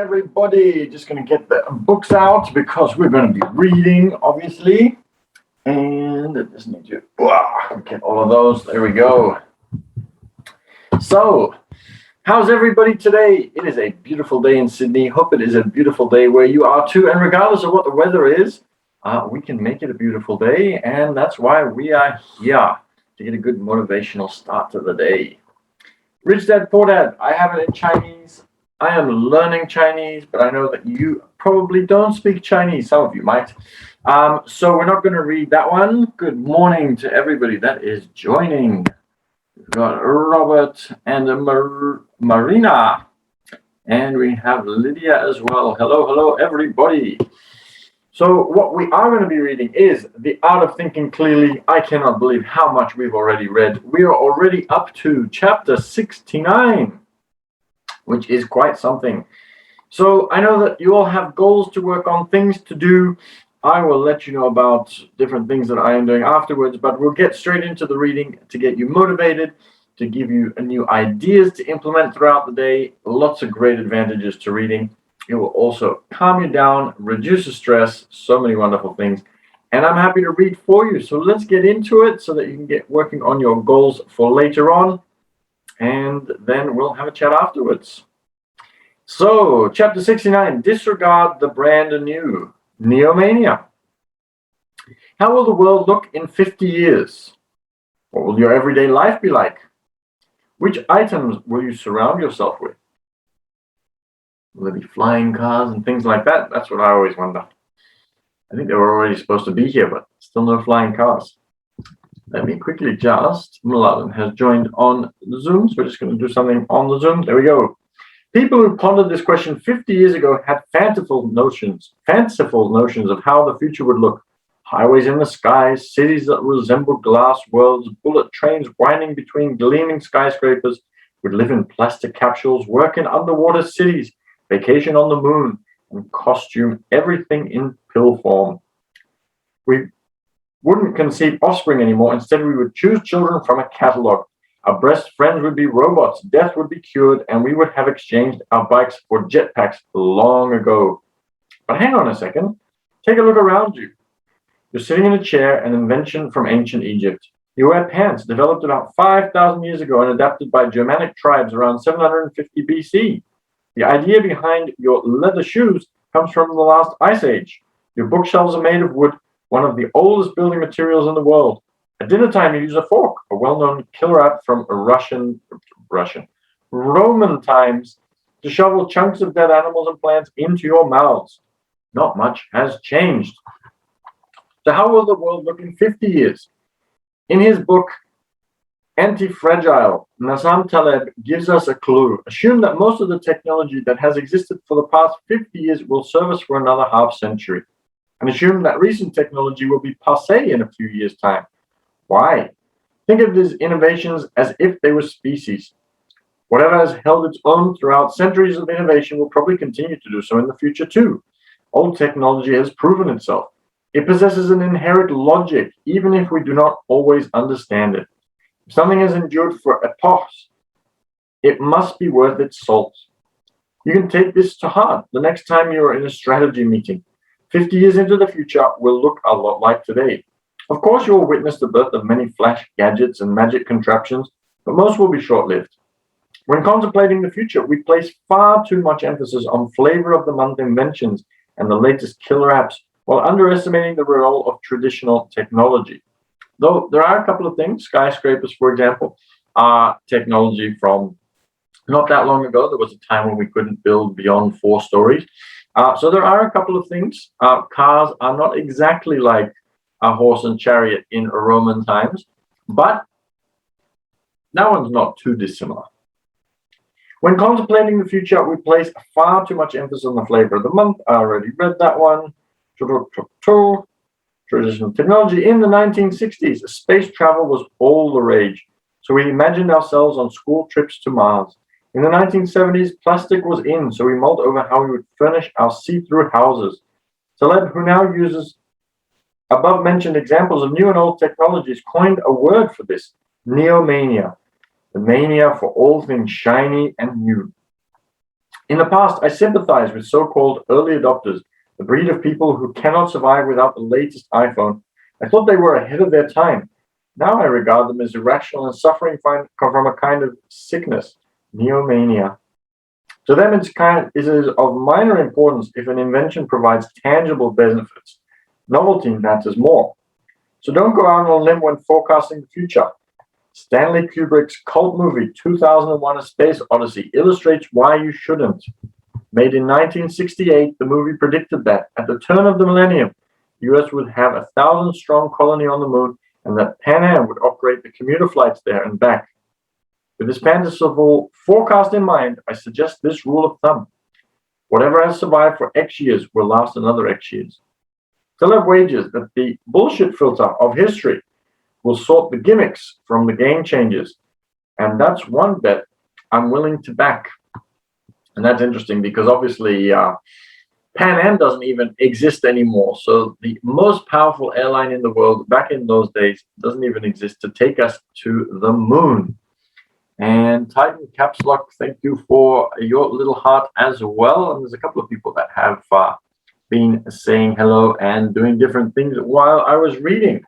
everybody. Just going to get the books out because we're going to be reading, obviously. And I just need to get all of those. There we go. So, how's everybody today? It is a beautiful day in Sydney. Hope it is a beautiful day where you are too. And regardless of what the weather is, we can make it a beautiful day. And that's why we are here, to get a good motivational start to the day. Rich Dad, Poor Dad, I have it in Chinese. I am learning Chinese, but I know that you probably don't speak Chinese. Some of you might. So we're not going to read that one. Good morning to everybody that is joining. We've got Robert and Marina. And we have Lydia as well. Hello, everybody. So what we are going to be reading is The Art of Thinking Clearly. I cannot believe how much we've already read. We are already up to chapter 69. Which is quite something. So I know that you all have goals to work on, things to do. I will let you know about different things that I am doing afterwards, but we'll get straight into the reading to get you motivated, to give you new ideas to implement throughout the day. Lots of great advantages to reading. It will also calm you down, reduce the stress, so many wonderful things. And I'm happy to read for you. So let's get into it so that you can get working on your goals for later on. And then we'll have a chat afterwards. So, chapter 69, Disregard the Brand Anew, Neomania. How will the world look in 50 years? What will your everyday life be like? Which items will you surround yourself with? Will there be flying cars and things like that? That's what I always wonder. I think they were already supposed to be here, but still no flying cars. Let me quickly just, Mulled has joined on the Zoom, so we're just going to do something on the Zoom. There we go. People who pondered this question 50 years ago had fanciful notions of how the future would look. Highways in the skies, cities that resemble glass worlds, bullet trains winding between gleaming skyscrapers, would live in plastic capsules, work in underwater cities, vacation on the moon, and costume everything in pill form. We wouldn't conceive offspring anymore. Instead, we would choose children from a catalog. Our best friends would be robots, death would be cured, and we would have exchanged our bikes for jetpacks long ago. But hang on a second. Take a look around you. You're sitting in a chair, an invention from ancient Egypt. You wear pants developed about 5,000 years ago and adapted by Germanic tribes around 750 BC. The idea behind your leather shoes comes from the last ice age. Your bookshelves are made of wood, one of the oldest building materials in the world. At dinner time, you use a fork, a well-known killer app from Roman times, to shovel chunks of dead animals and plants into your mouths. Not much has changed. So how will the world look in 50 years? In his book, Antifragile, Taleb gives us a clue. Assume that most of the technology that has existed for the past 50 years will serve us for another half century. And assume that recent technology will be passé in a few years' time. Why? Think of these innovations as if they were species. Whatever has held its own throughout centuries of innovation will probably continue to do so in the future too. Old technology has proven itself. It possesses an inherent logic, even if we do not always understand it. If something has endured for epochs, it must be worth its salt. You can take this to heart the next time you are in a strategy meeting. 50 years into the future will look a lot like today. Of course, you will witness the birth of many flash gadgets and magic contraptions, but most will be short-lived. When contemplating the future, we place far too much emphasis on flavour-of-the-month inventions and the latest killer apps, while underestimating the role of traditional technology. Though there are a couple of things, skyscrapers, for example, are technology from not that long ago. There was a time when we couldn't build beyond 4 stories. So there are a couple of things. Cars are not exactly like a horse and chariot in Roman times, but that one's not too dissimilar. When contemplating the future, we place far too much emphasis on the flavor of the month. I already read that one. Traditional technology. In the 1960s, space travel was all the rage. So we imagined ourselves on school trips to Mars. In the 1970s, plastic was in, so we mulled over how we would furnish our see-through houses. Taleb, who now uses above-mentioned examples of new and old technologies, coined a word for this, Neomania, the mania for all things shiny and new. In the past, I sympathized with so-called early adopters, the breed of people who cannot survive without the latest iPhone. I thought they were ahead of their time. Now I regard them as irrational and suffering from a kind of sickness, neomania. To them, it is of minor importance if an invention provides tangible benefits. Novelty matters more. So don't go out on a limb when forecasting the future. Stanley Kubrick's cult movie 2001: A Space Odyssey illustrates why you shouldn't. Made in 1968, the movie predicted that at the turn of the millennium, the US would have a 1,000-strong colony on the moon and that Pan Am would operate the commuter flights there and back. With this fanciful forecast in mind, I suggest this rule of thumb. Whatever has survived for X years will last another X years. Taleb wagers that the bullshit filter of history will sort the gimmicks from the game changers. And that's one bet I'm willing to back. And that's interesting because obviously Pan Am doesn't even exist anymore. So the most powerful airline in the world back in those days doesn't even exist to take us to the moon. And Titan Caps Lock, thank you for your little heart as well. And there's a couple of people that have been saying hello and doing different things while I was reading.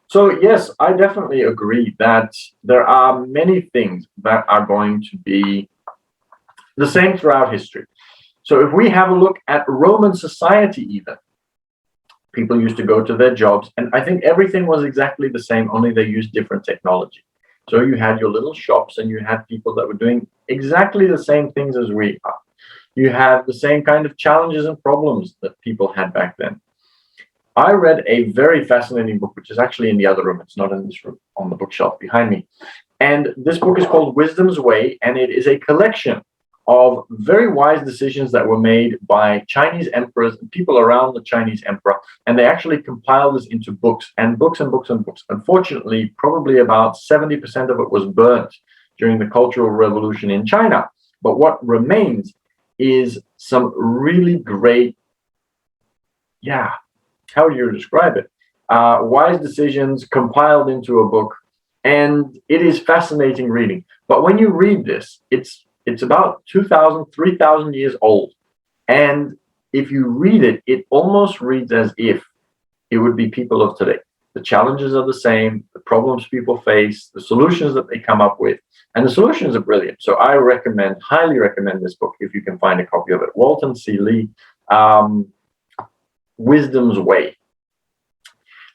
So yes, I definitely agree that there are many things that are going to be the same throughout history. So if we have a look at Roman society even, people used to go to their jobs, and I think everything was exactly the same, only they used different technology. So you had your little shops and you had people that were doing exactly the same things as we are. You have the same kind of challenges and problems that people had back then. I read a very fascinating book, which is actually in the other room. It's not in this room, on the bookshelf behind me. And this book is called Wisdom's Way, and it is a collection of very wise decisions that were made by Chinese emperors and people around the Chinese emperor. And they actually compiled this into books and books and books and books. Unfortunately, probably about 70% of it was burnt during the Cultural Revolution in China. But what remains is some really great, how do you describe it? Wise decisions compiled into a book. And it is fascinating reading. But when you read this, it's about 2,000, 3,000 years old. And if you read it, it almost reads as if it would be people of today. The challenges are the same, the problems people face, the solutions that they come up with, and the solutions are brilliant. So I highly recommend this book if you can find a copy of it. Walton C. Lee, Wisdom's Way.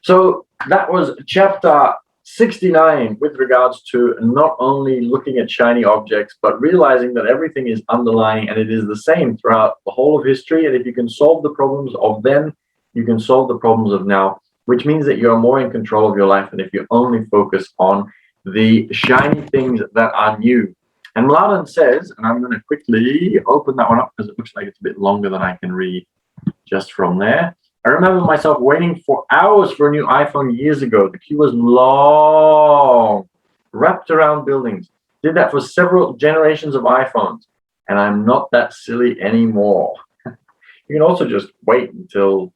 So that was chapter 69 with regards to not only looking at shiny objects, but realizing that everything is underlying and it is the same throughout the whole of history. And if you can solve the problems of then, you can solve the problems of now, which means that you're more in control of your life than if you only focus on the shiny things that are new. And Mladen says, and I'm going to quickly open that one up because it looks like it's a bit longer than I can read just from there. I remember myself waiting for hours for a new iPhone years ago. The queue was long, wrapped around buildings. Did that for several generations of iPhones, and I'm not that silly anymore. You can also just wait until,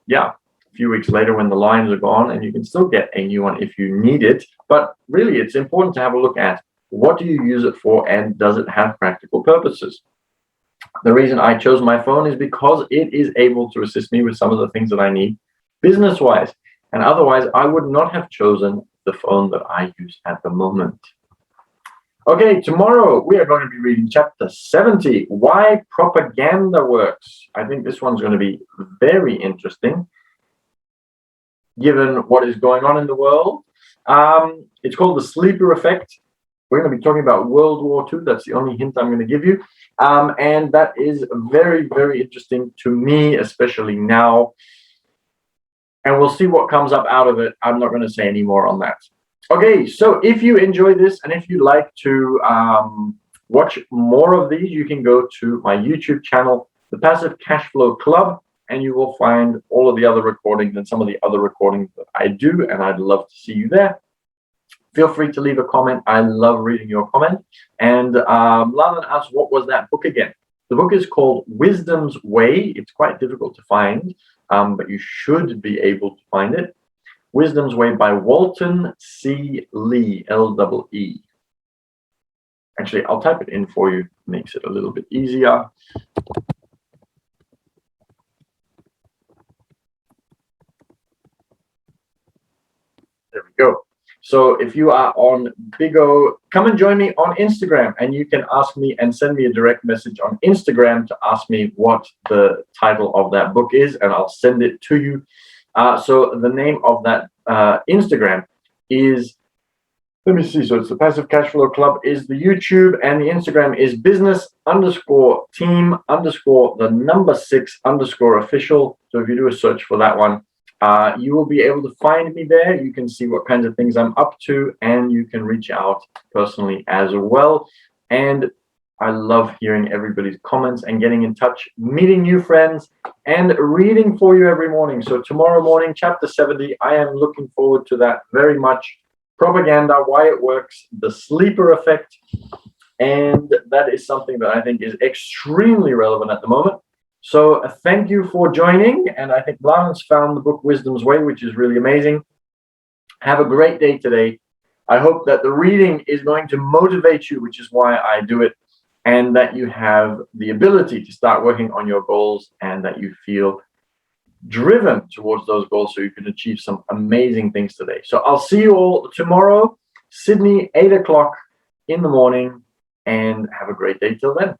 a few weeks later when the lines are gone, and you can still get a new one if you need it. But really, it's important to have a look at what do you use it for, and does it have practical purposes? The reason I chose my phone is because it is able to assist me with some of the things that I need business-wise. And otherwise, I would not have chosen the phone that I use at the moment. Okay, tomorrow we are going to be reading chapter 70, Why Propaganda Works. I think this one's going to be very interesting, given what is going on in the world. It's called the sleeper effect. We're going to be talking about World War II. That's the only hint I'm going to give you. And that is very, very interesting to me, especially now. And we'll see what comes up out of it. I'm not going to say any more on that. Okay, so if you enjoy this and if you'd like to watch more of these, you can go to my YouTube channel, The Passive Cashflow Club, and you will find all of the other recordings and some of the other recordings that I do, and I'd love to see you there. Feel free to leave a comment. I love reading your comment. And Lalan asked, what was that book again? The book is called Wisdom's Way. It's quite difficult to find, but you should be able to find it. Wisdom's Way by Walton C. Lee, L-E-E. Actually, I'll type it in for you, makes it a little bit easier. There we go. So if you are on BIGO, come and join me on Instagram, and you can ask me and send me a direct message on Instagram to ask me what the title of that book is, and I'll send it to you. So the name of that Instagram is, let me see, so it's the Passive Cash Flow Club is the YouTube, and the Instagram is business_team_the number 6_official. So if you do a search for that one, you will be able to find me there. You can see what kinds of things I'm up to, and you can reach out personally as well. And I love hearing everybody's comments and getting in touch, meeting new friends, and reading for you every morning. So tomorrow morning, chapter 70, I am looking forward to that very much. Propaganda, why it works, the sleeper effect, and that is something that I think is extremely relevant at the moment. So thank you for joining, and I think Lawrence found the book Wisdom's Way, which is really amazing. Have a great day today. I hope that the reading is going to motivate you, which is why I do it, and that you have the ability to start working on your goals, and that you feel driven towards those goals so you can achieve some amazing things today. So I'll see you all tomorrow, Sydney, 8 o'clock in the morning, and have a great day till then.